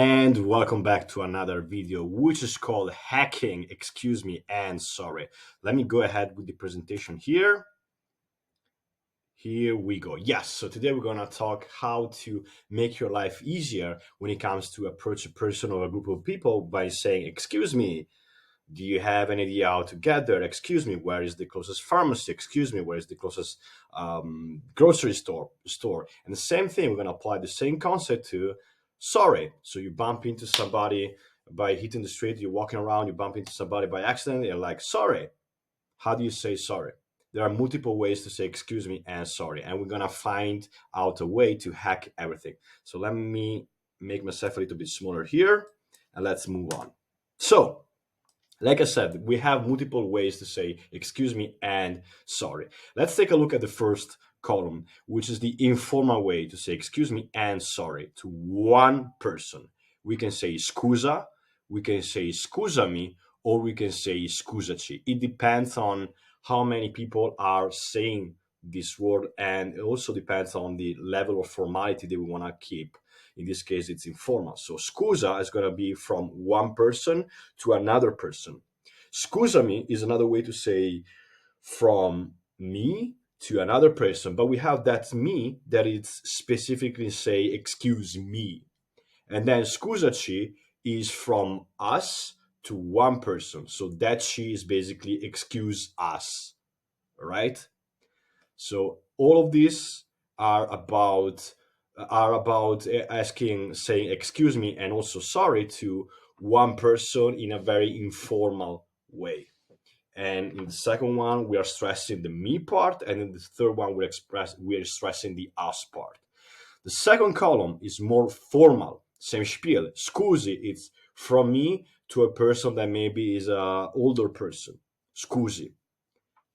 And welcome back to another video, which is called Hacking, Excuse Me, and Sorry. Let me go ahead with the presentation here. Here we go. Yes, so today we're going to talk how to make your life easier when it comes to approach a person or a group of people by saying, excuse me, do you have any idea how to get there? Excuse me, where is the closest pharmacy? Excuse me, where is the closest grocery store? And the same thing, we're going to apply the same concept to sorry. So you bump into somebody by hitting the street, you're walking around, you bump into somebody by accident, you're like, sorry. How do you say sorry? There are multiple ways to say excuse me and sorry, and we're going to find out a way to hack everything. So let me make myself a little bit smaller here, and let's move on. So, like I said, we have multiple ways to say excuse me and sorry. Let's take a look at the first column, which is the informal way to say excuse me and sorry to one person. We can say scusa, we can say scusami, or we can say scusaci. It depends on how many people are saying this word, and it also depends on the level of formality that we want to keep. In this case, it's informal. So scusa is going to be from one person to another person. Scusami is another way to say from me to another person, but we have that me that is specifically say excuse me. And then scusaci is from us to one person. So that she is basically excuse us, right? So all of these are about asking, saying excuse me and also sorry to one person in a very informal way. And in the second one, we are stressing the me part, and in the third one, we are stressing the us part. The second column is more formal, same spiel. Scusi, it's from me to a person that maybe is a older person. Scusi.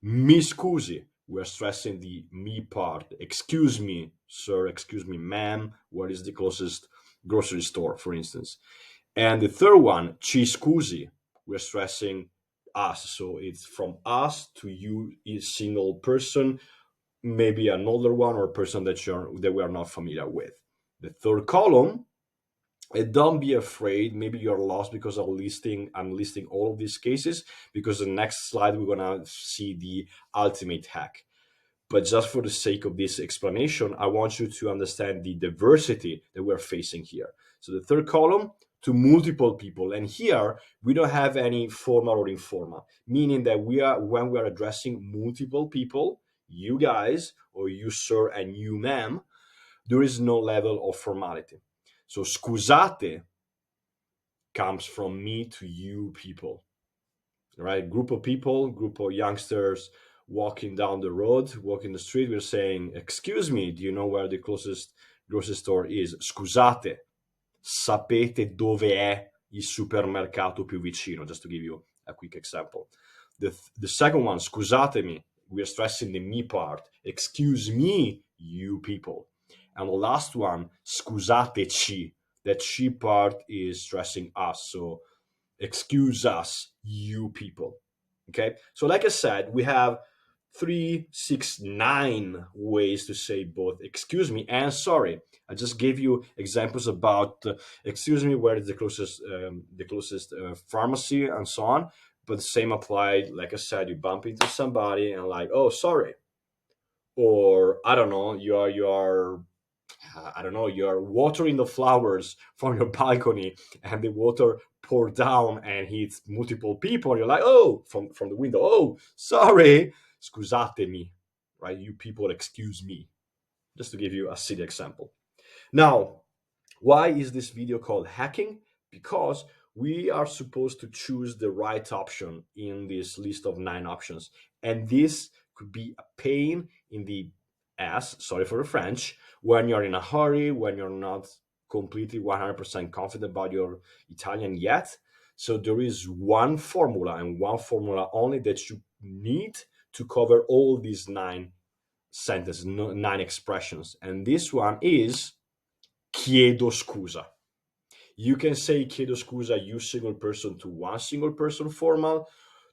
Mi scusi, we're stressing the me part. Excuse me, sir, excuse me, ma'am, where is the closest grocery store, for instance? And the third one, ci scusi, we're stressing us. So it's from us to you, a single person, maybe an older one or a person that we are not familiar with. The third column, don't be afraid. Maybe you're lost because I'm listing all of these cases, because the next slide we're gonna see the ultimate hack. But just for the sake of this explanation, I want you to understand the diversity that we're facing here. So the third column, to multiple people, and here we don't have any formal or informal, meaning that when we are addressing multiple people, you guys or you sir and you ma'am, there is no level of formality. So scusate comes from me to you people, right? Group of people, group of youngsters walking down the road, walking the street. We're saying, excuse me, do you know where the closest grocery store is? Scusate, sapete dove è il supermercato più vicino? Just to give you a quick example. The second one, scusatemi, we're stressing the me part. Excuse me, you people. And the last one, scusateci, that she part is stressing us. So excuse us, you people. Okay. So, like I said, we have 3, 6, 9 ways to say both excuse me and sorry. I just gave you examples about excuse me, where is the closest pharmacy and so on. But the same applied. Like I said, you bump into somebody and like, oh, sorry, or I don't know, you are I don't know, you're watering the flowers from your balcony and the water pour down and hits multiple people. You're like, oh, from the window, oh, sorry, scusatemi, right? You people, excuse me. Just to give you a silly example. Now, why is this video called hacking? Because we are supposed to choose the right option in this list of 9 options. And this could be a pain in the ass, sorry for the French, when you're in a hurry, when you're not completely 100% confident about your Italian yet. So there is one formula and one formula only that you need to cover all these 9 sentences, 9 expressions. And this one is chiedo scusa. You can say chiedo scusa, you single person to one single person formal,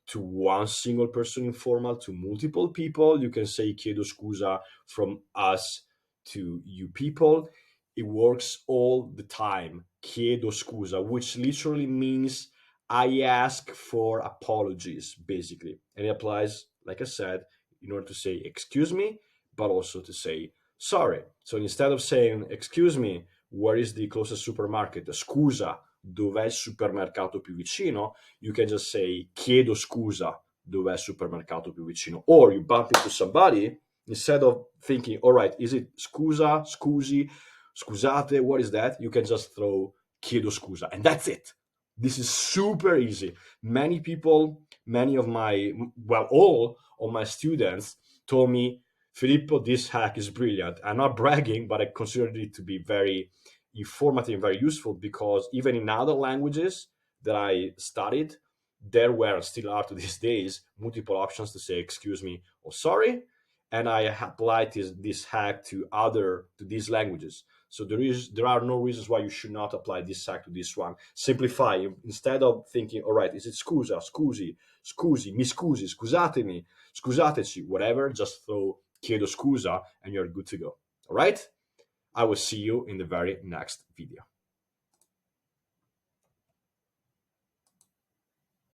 to one single person informal, to multiple people. You can say chiedo scusa from us to you people. It works all the time. chiedo scusa, which literally means I ask for apologies, basically. And it applies, like I said, in order to say excuse me, but also to say sorry. So instead of saying excuse me, where is the closest supermarket? Scusa, dov'è il supermercato più vicino? You can just say chiedo scusa, dov'è il supermercato più vicino? Or you bump into somebody, instead of thinking, all right, is it scusa, scusi, scusate, what is that? You can just throw chiedo scusa, and that's it. This is super easy. Many people, many of my, well, all of my students told me, Filippo, this hack is brilliant. I'm not bragging, but I considered it to be very informative and very useful, because even in other languages that I studied, there were, still are to these days, multiple options to say excuse me or sorry. And I applied this hack to these languages. So there are no reasons why you should not apply this hack to this one. Simplify. Instead of thinking, all right, is it scusa, scusi, scusi, mi scusi, scusatemi, scusateci, whatever, just throw chiedo scusa and you're good to go. All right? I will see you in the very next video.